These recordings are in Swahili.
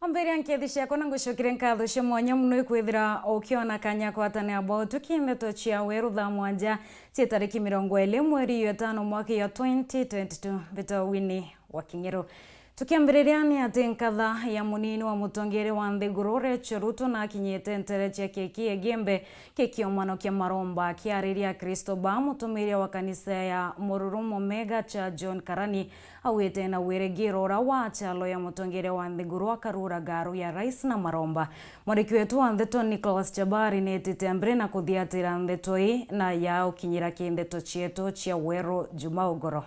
Ombere ankethishia kona ngushokire nkatho cia mwanya muno ikwithira ukiona kanya kwatane abo tukindeto cia Weru Thaa mwanja cia tariki 20 mweri wa 5 mwaka ya 2022 beta WINNIE wa Kinyeru. Tukiambiriria ni ati nkatha ya munini wa mutongere wa Nthigurure Cheruto na kinyete ntere cia keki egembe kekiomano kia maromba kiariria Kristo ba mutumiria wa kanisa ya Mururumo Mega cha John Karani awete na wiregiro ra wa chalo ya mutongere wa Nthiguru akarura garu ya rais na maromba. Mwariki wetu wa Nteto Nicholas Chabari netete ambere na kuthiatira Nteto hii na yao kinyira kindeto chieto chia Weru Juma Ugoro.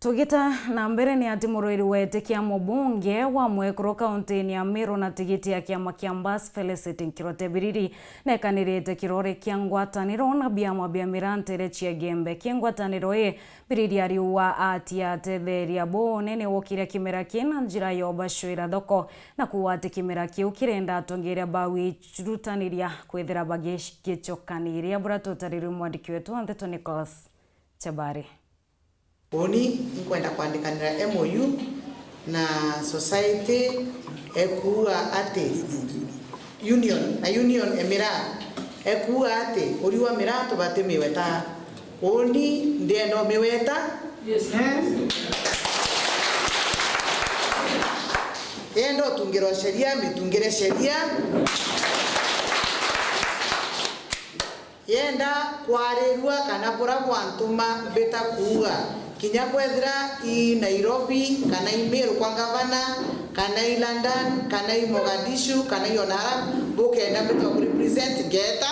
Tugita na mbere ni ati muroiri wete kia mubunge wa Mwekuru kaunti ya Meru na tigiti ya kiama kia Mbas Felicity Nkirotebiriri nekanirite kirore kia ngwataniro na biama bia mirantere chia gembe kia ngwataniro biriri ariwa ati atetheria bo nene wokire kimera kina njira yobashwira thoko na kuwati kimera kiu kirenda atongeria bawi churutaniria kwethera bageshi kichokaniria burato tariru mwandiki wetu Nteto Nicholas Chabari. Oni nkwenda kuandikanira MOU na society ekuwa ate union emira ekuwa ate uriwa mira tubate miweta oni ndieno miweta yes endo tungiro sheria mitungire sheria yenda kwarerua kana kura kwantuma beta kuwa kinya kwethira I Nairobi kana I Meru kwa gavana kana I London kana I Mogadishu kana I Onara bukenda beta ku represent geta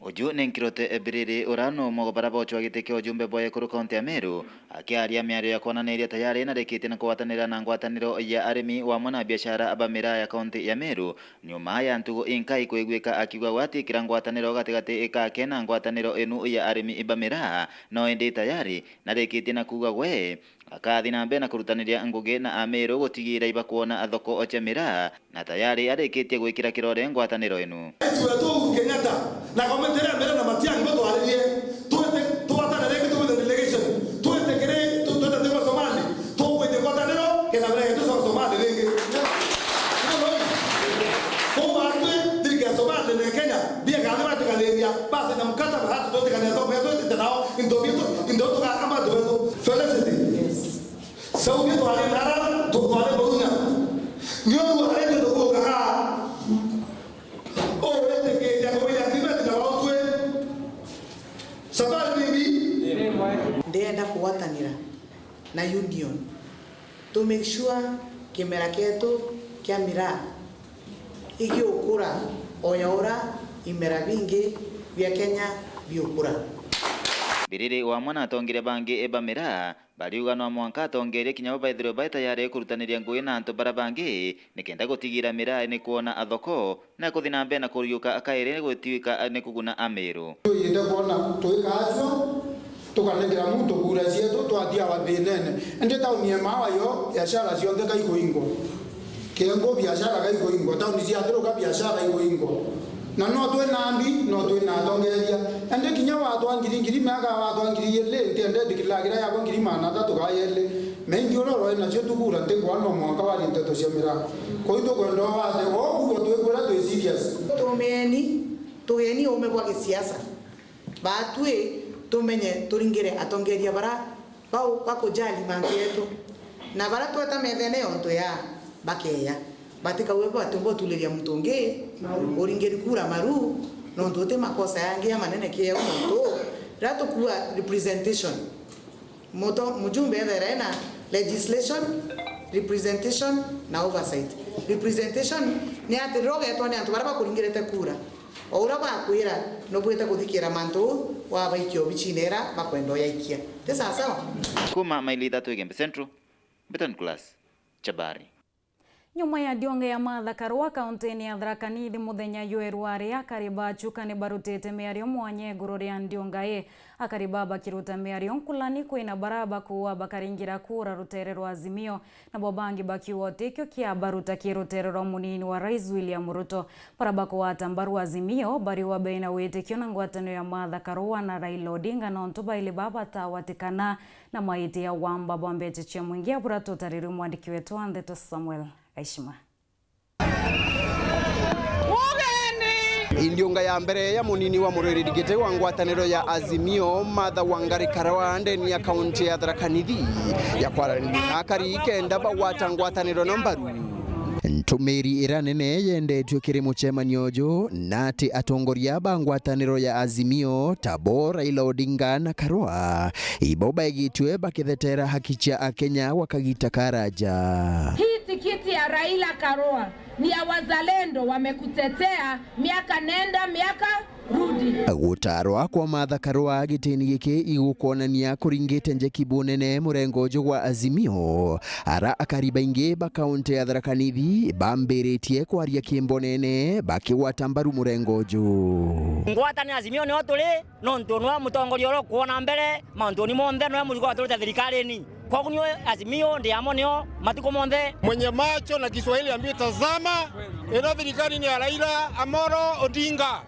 Oju nenkirote ebiriri urano mogobara bochwa giteke ojumbe boye kuru kaunti ya Meru akiaria miario ya kona neria tayari na rekite na kuwatanira na ngwataniro ya arimi wa mwana biashara abamira ya kaunti ya Meru nyuma ya ntugo inkai kwegweka akiwa wati kirangwataniro gatigate ikake na ngwataniro enu ya arimi ibamira no ende tayari na rekite na kuga we akathi na mbena kurutaniria nguge na Ameru gotigira iba kuona athoko ochamira na tayari arekitie gwikira kirore ngwataniro enu na komentere mbere na matiang boto aliye tuwata na leke tuwe delegation tuwete kire tuwete kwa Somali tuwete kwa tanero kena mbere tu Somali lenge kwa watu dirika Somali na Kenya bia kalima tukaleria basi na mkata bahati tote kanero meto tenao indoto kama dodo Felicity yes saudi to ali nara to pale bouna nyo ale to ko ka ndienda kuwatanira na union to make sure kimera ketu kia mira igiukura oyaura imera bingi bya Kenya biukura biriri wa mwana atongire bangi ebamira baliuga no mwanka atongere kinyabo baithiro baita yare kurutaniria ngui na antu barabangi nikenda gutigira mira ni kuona athoko na kuthina mbe na kuriuka akaire gutiwika ni kuguna Ameru yenda kuona toikazo tukanengira muntu kura cietu twathia wathinene ende tauni emawa yo biashara cionthe kaiguingwa kengo biashara kaiguingwa tauni ciathiruka biashara iguingwa na no twe nambi no twe na tongeria ende kinya watu angiri mega watu angiri yele ntende dikilagira yako ngiri mana tatu gayele mengi ororo na cio tukura ntekwa no mwaka wa Nteto cia mira koito kwendo wate wo kugo twekura twe serious tumeni umegwa gisiasa batwe tumenye turingire atongeria bara bako jali mantu yetu na bara tweta methene onto ya bakeya batika wepo atumbo tuleria mtonge uringeri kura maru no ndote makosa yangi ya manene kia umuntu rato kuwa representation moto mjumbe verena legislation representation na oversight representation ni ati roge twani antu bara kuringirete kura ora ba kwira no bweta kuthikira mantu wa baikyo bichinera bakwendo yaikia tesa sawa kuma maili 3 Gembe Central Beton Class Chabari. Nyuma ya dionge ya Martha Karua kaunti ya Thaa Nithi muthenya Weru akariba chukani barutete miario mwanye iguru ria ndiongae akariba bakiruta miario nkulani kwina baraba kuwa bakaringira kura rutere rwa Azimio na bobangi bakiwa tekyo kia baruta kirutere rwa munini wa Rais William Ruto baraba kuwa tambaru Azimio bari wa beina wetekyo na ngwatano ya Martha Karua na Raila Odinga na ontuba ili baba tawatikana na maiti ya wamba bombeche chia mwingia burato tariru mwandiki wetu Nteto Samuel Aishima. Indionga ya mbere ya munini wa muririgite wa ngwataniro ya Azimio Martha Wangari Karua ndeni ya kaunti ya Thaa Nithi ya kwaranira akari kenda bawata ngwataniro nambaru ntumiri iranene yendetwe kirimo chemanyojo nati atongoria bangwataniro ya Azimio tabo Raila Odinga na Karua iboba egitwe bakithetera hakicha akenya wakagita karaja. Hii tikiti ya Raila Karua ni ya wazalendo, wamekutetea miaka nenda miaka rudi. Gutarwa kwa Martha Karua gitini giki igukonania kuringite nje kibunene murengojo wa Azimio ara akariba inge ba kaunti ya Thaa Nithi bamberetie kwaria kimbonene bakiwatambaru murengojo. Ngwatani Azimio ni otule no ntonwa mutongoria ro kuona mbere mantoni monde no muzigo atuleta thirikari kwa kunyo Azimio ndi amonio matiko monde. Mwenye macho na Kiswahili ambie tazama ino thirikari ni ya Raila Amolo Odinga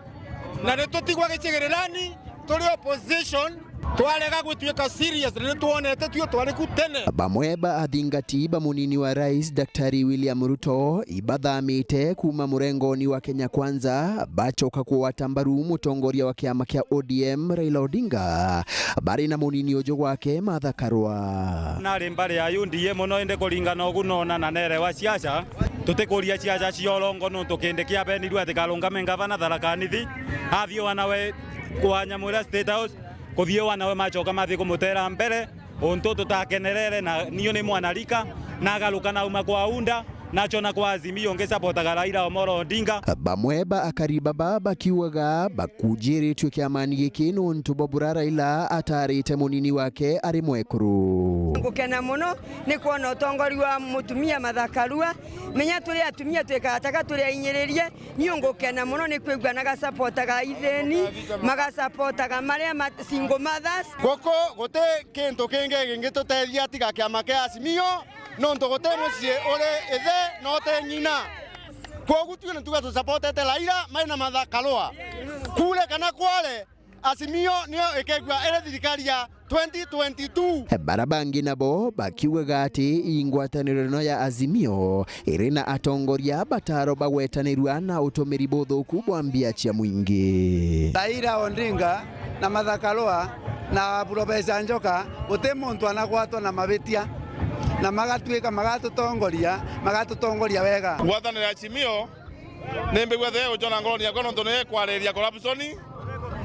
na netutigwa gichegererani tuli opposition twalega gwituika serious ne tuonete tuyo twali kutene. Bamweba athingati ba munini wa Rais Daktari William Ruto ibathamite kuma murengoni wa Kenya Kwanza bachoka kuwatambaru mutongoria wa kiama kia ODM Raila Odinga bari na munini ojo wake Martha Karua. Nari mbari ya UDM mono ende kuringana ogunona na nere wa siasa tutekuria siasa ciolongo no tukende kia beni rwa tikalungame ngavana Thaa Nithi athio wanawe kwanyamura State House kuthio wanawe machoka mathi kumutera mbere onto tutakenerere na niyo ni mwanarika na agaluka na uma kwa unda nacho na kwa Azimio ngesapotaga Raila Amolo Odinga. Bamweba akariba baba kiwaga bakujiritwe kiamani giki nuntu bobura Raila atarite munini wake ari mwekuru. Ngukena muno ni kuona utongori wa mutumia Martha Karua menya tuli atumia twekataka tuli inyererie niyo ngukena muno ni kwigwa na gasapotaga itheni magasapotaga maria single mothers Koko gote kento kenge ngitutethia tiga kiama kia Azimio no ntogote mucie ore ethe no te nyina kogutu ne tuga supportete Raila maina Martha Karua kule kana kwale Azimio niyo ekegwa ere thirikari ya 2022. Barabangi nabo bakiwaga ati ingwataniro no ya Azimio irina atongoria bataro bagwetanirwa na utomeri bothuku bwambia chia mwingi. Raila Odinga na Martha Karua na Profesa Njoka uti muntu anagwatwa na mabitia na magatuika magatutongoria wega. Ngwataniro ya Azimio nembe gwethe ujona ngoroni yakono ntone kwareria corruption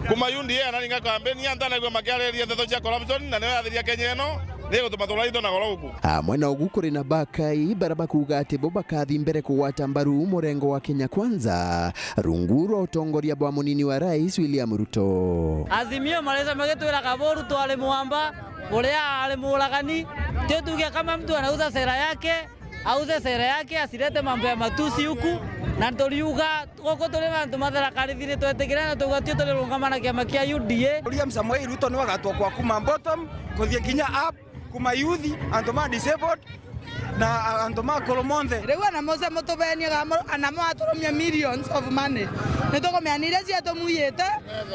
kuma UDA anaringa kampeni antana gwe makiareria nteto cia corruption na niwe athiria Kenya eno nigo tumatula indo na gorogu. Mwena ugu kuri na bakai baraba kuga ati boba kathi mbere kuwatambaru murengo wa Kenya Kwanza runguro utongoria bwa munini wa Rais William Ruto. Azimio maleza magetwira kaboru to ale muamba uria ale mulagani tetuge kama mtu anauza sera yake auze sera yake asilete mambo ya matusi huku na toriuga goko tole bantu Thaa Nithi twetekirana tugatio tole rungamana kiama kia UDA. William Samuel Ruto no agatwa kwa kuma bottom kuthie kinya up kuma youth antoma disabled na antoma kolomonde rewa na moza motobeni anamo atoromia millions of money netoko meanire cia tomuyete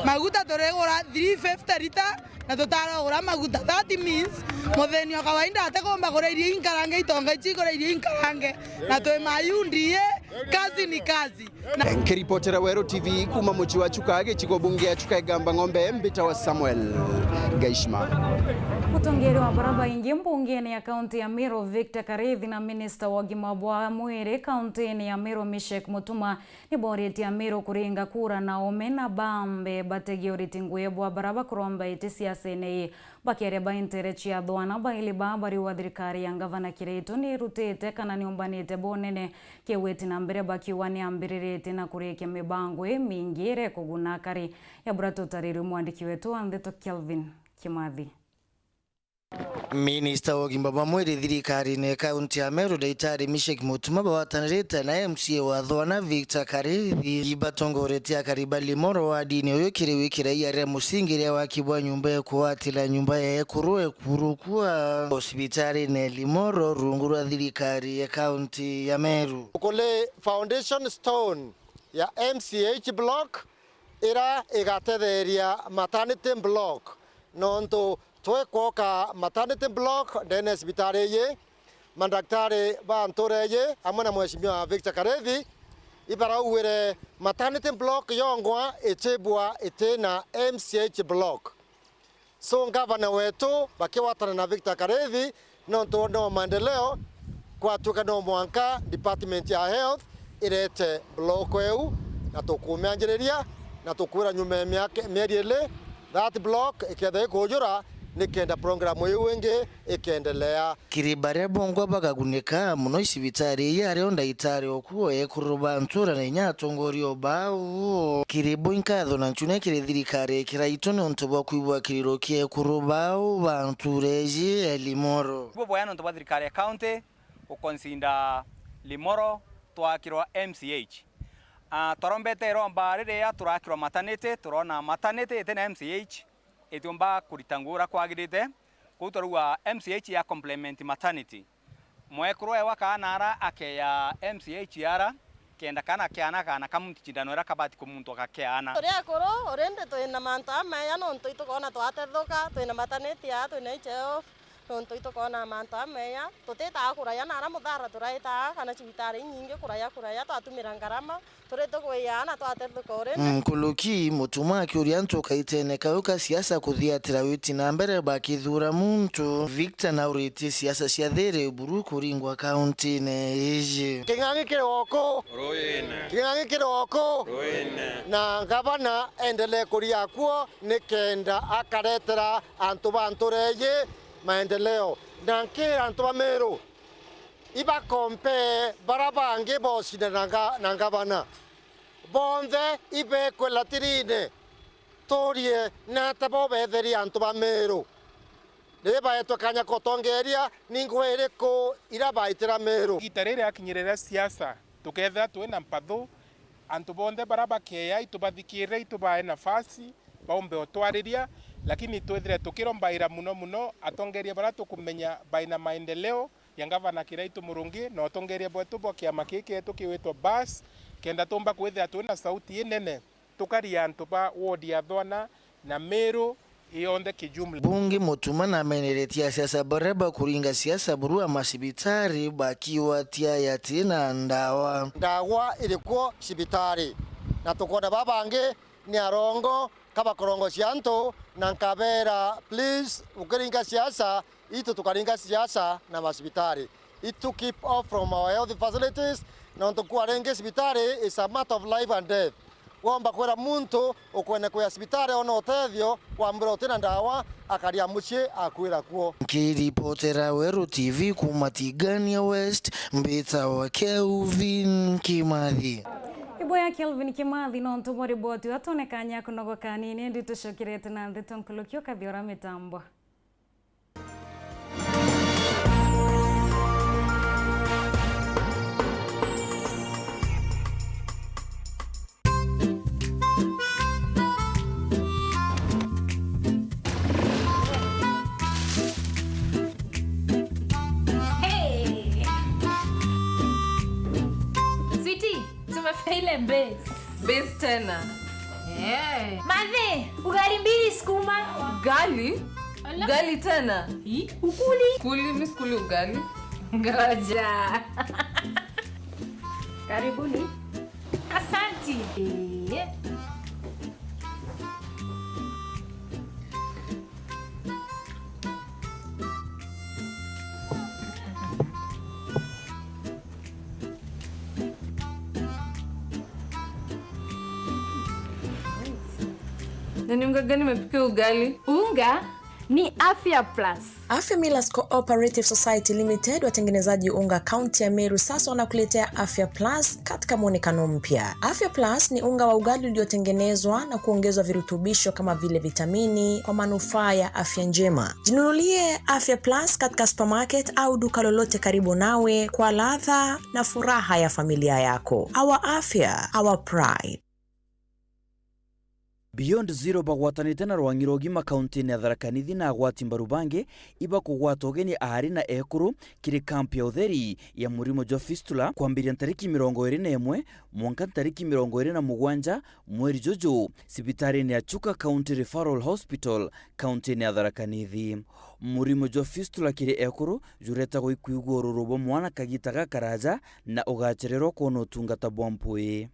maguta toregora 350 liter na totarogora maguta. That means mutheni wa kawaida ategomba goreirie inkarange itonga ichigoreirie inkarange na twe mayundie kazi ni kazi. Nkiripotera Weru TV kuma muchi wa Chukage chiko bunge ya Chukagamba ng'ombe mbita wa Samuel Gaishma. Mutongeri wa baraba ingi mbungeni ya kaunti ya Meru Victor Karithi na minister wa gima bwa mwere kaunti ya Meru Mishek Mutuma ni boreti ya Meru kuringa kura na omena bambe bategi oritinguye bwa baraba kuromba iti siasa ene bakiare ba interechi ya dhwana ba ili babari wa thirikari ya ngavana Kiretu ni rutete kana ni umbanite bonene keweti na mbere bakiwani ambirirete na kureke mibangwe mingire kugunakari ya burato tariru mwandiki wetu Nteto Kelvin Kimathi. Minista wa Gimba Mweri thirikari ne kaunti ya Meru Daitari Mishek Mutuma bawatanirite na MCA wa Thwana Victor Karethi ibatongoretia kariba limoro wa dini oyo kiriwikira yare musingire wa kibwa nyumba ya kuwatila nyumba ya kuruwe kurukua hospitali ne limoro rungura thirikari ya kaunti ya Meru. Kule foundation stone ya MCH block ira igatetheria maternity block nonto twekwoka maternity block ndene hospitali ye mandaktari bantoreye amwe na mheshimiwa Victor Karethi ibarauwire maternity block yongwa etebwa etena MCH block so ngavana wetu bakiwatana na Victor Karethi nonto no maendeleo kwa tukano mwanka department ya health irete block eu na tukumeanjereria na tukura nyume mieriele that block ikethe kujura nikenda programu iwenge ikendelea kiribare bongo bagagunika muno isibitari yare onda itari okuo ekuruba ntura na nyatongorio bawo kiribo inkatho na ncune kirithirikare kiraitone ontobo kuibwa kirirokie kurubao bantureji elimoro bo boyano ontobo thirikare county ukonsinda limoro twakirwa MCH torombete romba riria turakirwa maternity turona maternity etena MCH etumba kuritangura kwagirite kutorwa MCH ya complement maternity mwekroe wakanara akeya MCH yara kenda kana kana kamuntindano era kabati kumuntu akakeana tore akoro orende toina manta meya nonto itokona twatethoka toina maternity ya toina icheo nonto itokona manta meya toteta akuraya nara muthara turaita kana cibitari nyingi kuraya twatumira ngarama toreto kuyana twatethoka orende nkuluki mutuma akiuria ntoka itene kauka siasa kuthiatira witi na mbere bakithura muntu Victor na uriti siasa cia there buru kuringwa county ne ije kingangi kiroko roine na gavana endele kuria kuo nikenda akaretera antu bantureje maendeleo na nkira antu ba Meru iba kompe barabange bosina na gavana bonde ibe kwelatirine torie na tabo betheri antu ba Meru leba eto kanya kotongeria ningwere ko irabaitira Meru itarere akinyerera siasa tuketha twena mpatho antu bonde barabakeya itubathikire itubae nafasi baombe otwariria lakini twethire tukirombaira muno atongeria bara tukumenya baina maendeleo ya gavana kiraitu murungi no atongeria bwetu bo kiama kiki tukiwetwa bus kenda tomba kwethira twina sauti nene tukaria antu ba ward ya Thwana na Meru ionde kijumla bungi mutuma na meneretia siasa baraba kuringa siasa burua masibitari bakiwa tia yatina ndawa ilikuwa sibitari na tukona babange ni arongo kaba korongo sianto na nkabera please ukiringa siasa itu tukaringa siasa na masibitari itu keep off from our health facilities na ntokuwa renge sibitari is a matter of life and death wamba kwera muntu ukwene kwa sibitari ono tethio kwambira tena ndawa akaria mucie akwira kuo kiripotera Weru TV kumatigania West mbita wa Kelvin Kimathi Iboya Kelvin Kimathi no ntumori botu atonekanya kunogo kanini ndi tushokirete na Nteto nkulukio kathiora mitambo Ile base tena. Madhe, ugali mbili sukuma. Ugali? Ugali tena? Ukuli? Mimi sikuli ugali. Ngoja. Karibuni. Asante. Nani unga gani mepika ugali? Unga? ni Afya Plus. Afya Millers Cooperative Society Limited, watengenezaji unga kaunti ya Meru, sasa wanakuletea Afya Plus katika muonekano mpya. Afya Plus ni unga wa ugali uliotengenezwa na kuongezwa virutubisho kama vile vitamini kwa manufaa ya afya njema. Jinunulie Afya Plus katika supermarket au duka lolote karibu nawe kwa ladha na furaha ya familia yako. Our afya, our pride. Beyond Zero bagwatanite na Rwangirogima kaunti ya Thaa na agwati mbarubange iba kugwata ugeni ahari na ekuru kiri kampi ya utheri ya murimo jwa fistula kwambiria tariki 21 mwanka tariki 27 mweri jojo sibitari ya Chuka County Referral Hospital kaunti ya Thaa murimo jwa fistula kiri ekuru jureta goikuigwo rurubo mwana kagitaga karaja na ugacherero kono tungata bwampui.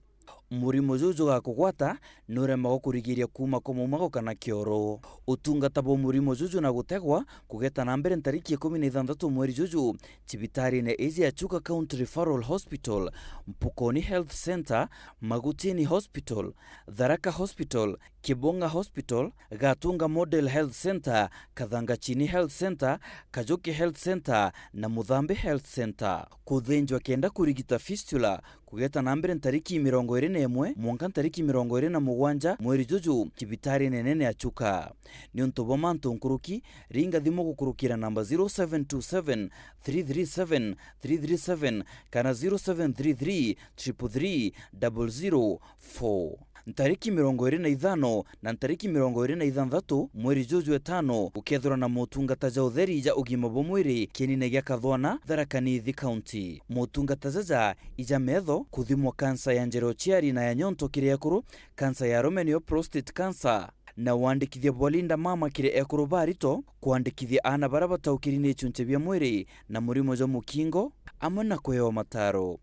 Murimo jojo ga kugwata nurema gukurigiria kuma komuma kana kioro utungata bo murimo jojo na gutegwa kugeta na mbere tariki 16 mweri jojo cibitari ne ya Chuka County Referral Hospital, Mpukoni Health Center, Magutini Hospital, Tharaka Hospital, Kibonga Hospital, Gatunga Model Health Center, Kathanga Chini Health Center, Kajoki Health Center na Mudhambe Health Center. Kuthenjwa kenda kurigita fistula kugeta na mbere tariki 21 mwanka tariki 27 mweri jojo cibitari nene ya Chuka. Ni untobo manto nkuruki ringa thimo gukurukira namba 0727 337 337 kana 0733 333 004. Ntariki 25 na ntariki 26 mweri jojo etano ukethura na motungata ja utheri ja ugima bo mwiri kinine gya Kathwana Tharaka Nithi County. Motungata jaja ija metho kuthimwa kansa ya njero chiari na ya nyonto kiri ekuru, kansa ya romenio prostate cancer na wandikithia bwalinda mama kiri ekuru barito kuandikithia ana baraba taukirine chunche bya mwiri na murimo jo mukingo amwe na kwewa mataro.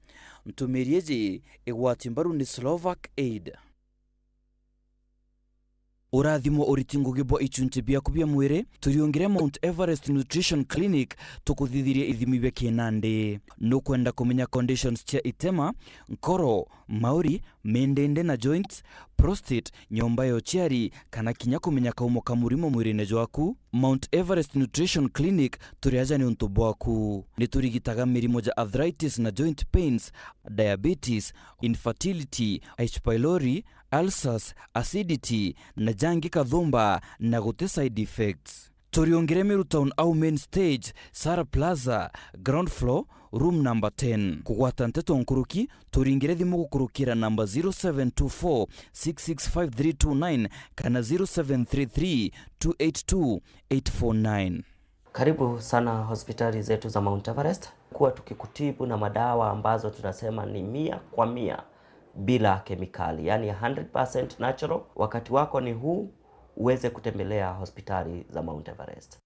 Ntumirieji igwati mbaru ni Slovak Aid. Urathimo uritingo gibo ichunche bya kubya mwire turiongire Mount Everest Nutrition Clinic tukuthithirie ithimi bya kinande no kwenda kumenya conditions cia itema, nkoro, mauri, mendende na joints, prostate, nyomba yo chiari kana kinya kumenya kaumo kamurimo mwirine jwaku. Mount Everest Nutrition Clinic turiaja ni untu bwaku ni turigitaga mirimo ja arthritis na joint pains, diabetes, infertility, H. pylori, ulcers, acidity na jangi kathumba na gute side effects. Turiongere Meru Town au main stage, Sara Plaza, ground floor, room number 10. Kugwata Nteto nkuruki turingire thimu gukurukira namba 0724 665329 kana 0733 282 849. Karibu sana hospitali zetu za Mount Everest, kuwa tukikutibu na madawa ambazo tunasema ni 100% bila kemikali, yani 100% natural. Wakati wako ni huu uweze kutembelea hospitali za Mount Everest.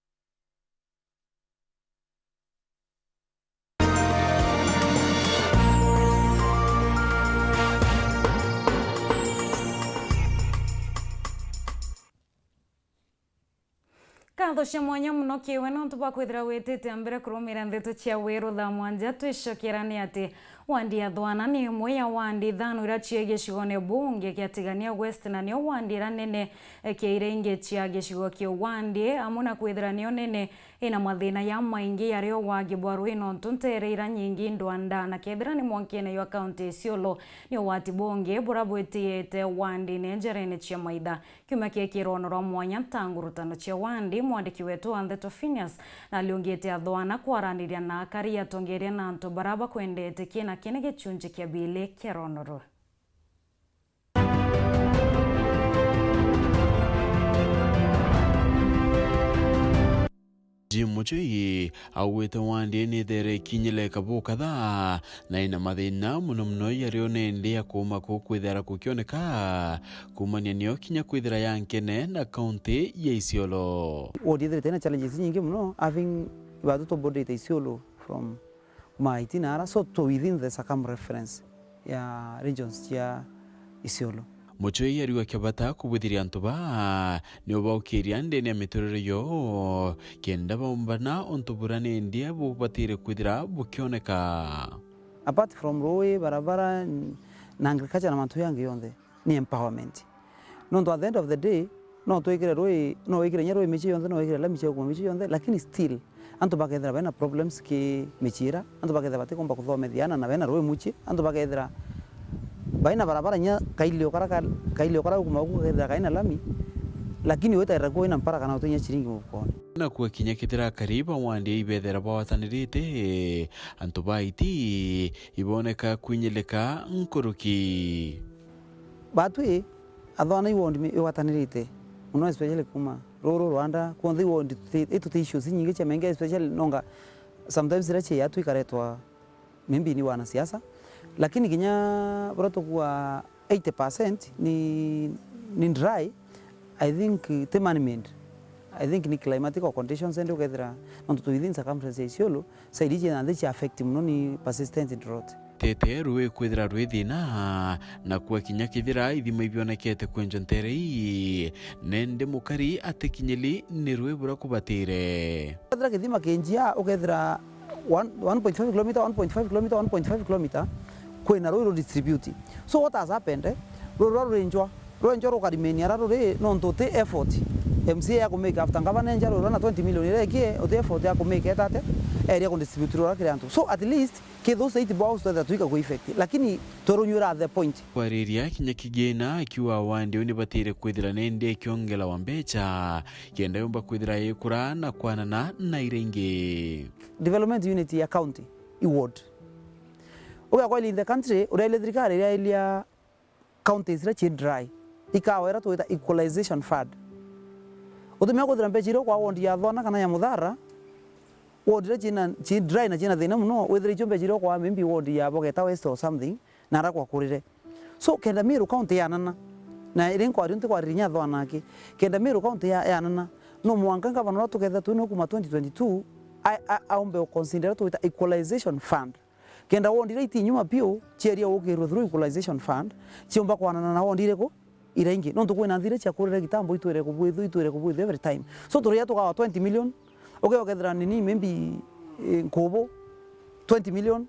Katho cia mwanya muno kiwe no tuba kwithira witite ambere kurumira Nteto cia Weru Thaa mwanja twicokera ni ati wandi ya Thwana ni imwe ya wandi thano ira cia gicigone bunge kiatigania West na nio wandi ira nene kiaire inge cia gicigo kia wandi amuna kwithira nio nene ina mathina ya maingi yario wagi bwaru ino ntuntere ira nyingi ndwanda na kethira ni mwankene yo county Isiolo ni wati bunge burabwetiete wandi nenjerene cia maitha kiuma kikirono ro mwanya ntangurutano cia wandi mwandiki wetu Nteto Phineas na liongete Thwana kwaraniria na akari atongeria na antu baraba kwendete kina kene gicunje kia bile kironoro. Muchui awete wandi ni dere kinyele kabo kadha na ina mathina muno yario nende ya kuma kwithera kukioneka kumania nio kinya kwithera yankene na county ya Isiolo. Odire tena challenges nyingi muno having watu to body Isiolo from Maitinara so to within the circumference ya regions ya Isiolo. Muchui yariwa kiabata kubuthiria ntuba ni obaukiria ndene miturire yo kenda bombana ontuburane ndia bubatire kwithira bukioneka. Apart from road barabara na agriculture na mantu yangi yonde ni empowerment. No, at the end of the day no twikire rui no wikire nyero michi yonde no wikire la michi kwa michi yonde lakini still antu bakethera bena problems ki michira antu bakethera batikomba kuthomethana na bena rui muchi antu bakethera baina barabara nya kailio kara kuma ku kethera kaina lami lakini weta irakuwa ina mpara kana utonya chiringi mukoni na kuwa kinya kithira kariba wandi ibethera bawatanirite antu baiti iboneka kwinyeleka nkuruki batwi athwana iwondi iwatanirite muno especially kuma roro Rwanda kuonthi iwondi itu issues nyingi cha menga especially nonga sometimes rache yatu ikaretwa maybe ni wana siasa lakini kinya broto kwa 80% ni dry. I think the management, I think ni climatic conditions and together not to within circumstances isiolo saidi je na cha affect muno ni persistent drought tete ruwe kwithira rwithina na kwa kinya kithira ithima ibionekete kwenjo nterei nende mukari atekinyeli ni ruwe bura kubatire kwithira kithima kenjia ukethira 1.5 km 1.5 km 1.5 km kwena ruwe distribute so what has happened Rwenjo rokarimeni ararore no ntote effort MCA ya kumake after government njalo rona 20 million irekie ote effort ya kumake etate area con distributor ra kiranto so at least ke those 8 balls that tuika go effect lakini toronyura at the point kwariria kinya kigena akiwa wandi oni batire kwithira nende kiongela wa mbecha kenda yomba kwithira yekura na kwanana na irenge development unit ya county award oya kwa in the country urele thirikari ya ilia counties ra chi dry ikawera tuita equalization fund utumia kuthira mbecha iro kwa wondi ya Thona kana ya Muthara wondi ra chi dry na china thina muno withira icho mbecha iro kwa maybe wondi ya Bogeta West or something na ra kwa kurire so kenda Meru county ya nana na irin kwa rinti kwa rinya Thona ki kenda Meru county ya nana no mwanka ngavana ra together tu kuma 2022 aombe consider tuita equalization fund kenda wondi ra itinyuma pio cheria ukirwo through equalization fund chiomba kwanana na wondi reko irengi no tukwina thire cha kurire gitambo itwere kubwithu every time so turia tukawa 20 million okay okethera nini maybe nkobo 20 million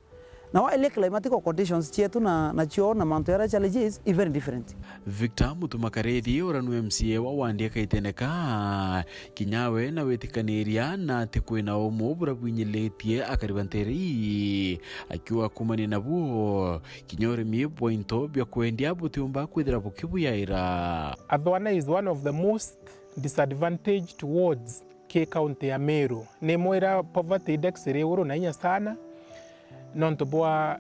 na wa ile climatic conditions chetu na chio na mantera challenges is very different Victor Mutumakaredi oranu MCA wa wandi kaiteneka kinyawe na wetikaniria na tekwena omubura bwinyiletie akaribanteri akiwa kumani nabuo kinyore mi pointo bya kwendia butiumba kwithira bukibu yaira Athwana is one of the most disadvantaged wards ke county ya Meru ne moira poverty index ire uru na inya sana non to boa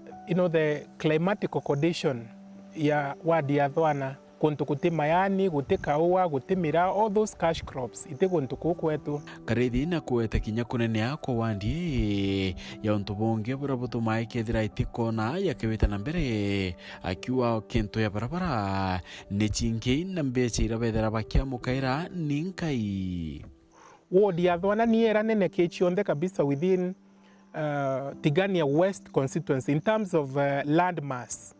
the climatic condition ya wadi ya Thwana kuntu kuti mayani kuti kaua kuti mira all those cash crops ite kuntu kukwetu karethi na kueta kinya kunene yako wandi ya untubonge burabuto maike thira itikona yakeweta na mbere akiwa kento ya barabara nechinge na mbecha irabethera bakia mukaira ninkai wodi ya Thwana ni era nene kechionde kabisa within Tigania West constituency in terms of land mass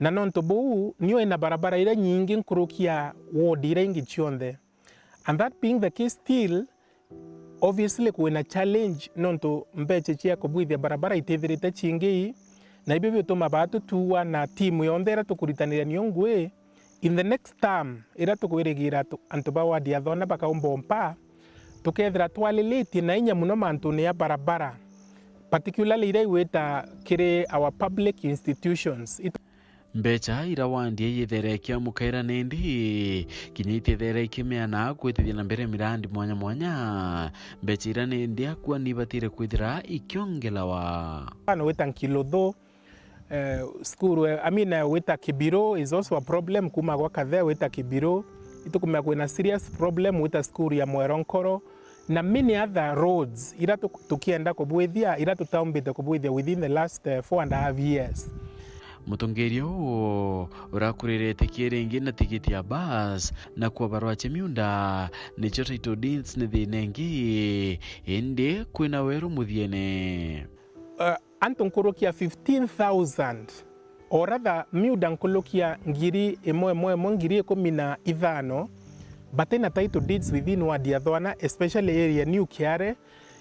na nonto buu niyo ina barabara ile nyingi nkurukia ward ile ingi chionde and that being the case still obviously kuena challenge nonto mbeche chia kubwithia barabara itethirite chingi na ibyo bituma batu tuwa na timu yondera tukuritanira niongwe in the next term ira tukwirigira antu ba ward ya Thona bakaombompa tukethira twaliliti na inya muno mantune ya barabara particularly ira weta kire our public institutions mbecha ira wandi yetherekia mukaira nendi kinyite thereki meana kwithithia na mbere mirandi mwanya mbecha ira nendi akwa nibatire kwithira ikiongelawa ano weta nkilotho school weta Kibiro is also a problem kuma kwa kadhe weta Kibiro itukumya kwena serious problem weta school ya Mweronkoro na many other roads ira tukienda kubwithia ira tutaumbite kubwithia within the last 4.5 years mutongerio urakurirete kirengi na tikiti ya bus na kwa barua chemiunda ni chota ito deeds ni thinengi indi kwina Weru muthiene antunkurukia 15,000 or rather miuda nkulukia ngiri emo ngiri 15 but in a title deeds within ward ya Thwana especially area New Kiare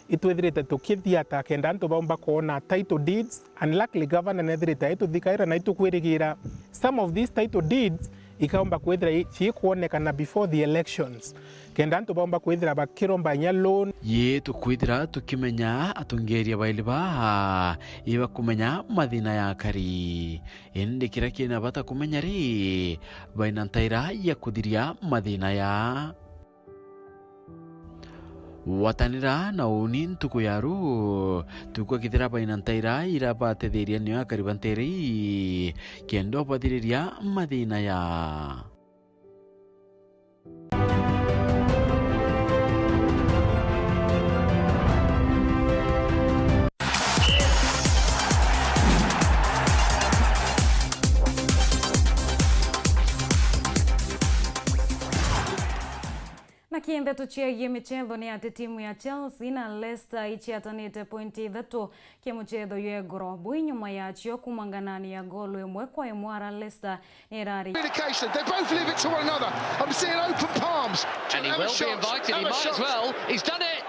itwethirite tukithia ta kenda antu baumba kuona title deeds and luckily governor nethirite ituthikaira na itukwirigira some of these title deeds ikaomba kwithira ciikuonekana before the elections kenda antu baomba kwithira bakiromba nya loan ye tukwithira tukimenya atungeria baili ba iba kumenya mathina ya kari indi kira kina bata kumenya ri baina ntaira ya kuthiria mathina ya watanira na uni ntuku yaru tukwa kithira baina ntaira ira batetheria niyo akaribanteri kendo bathiriria mathina ya na Nteto ciagie michetho ni ati timu ya Chelsea na Leicester ichiatanite pointi 3 kimuchetho yegoro bui nyuma yacio kumanganani ya golu 1-1 ara Leicester nirari they both leave it to one another. I'm seeing open palms. And he will be invited, he might as well. He's done it.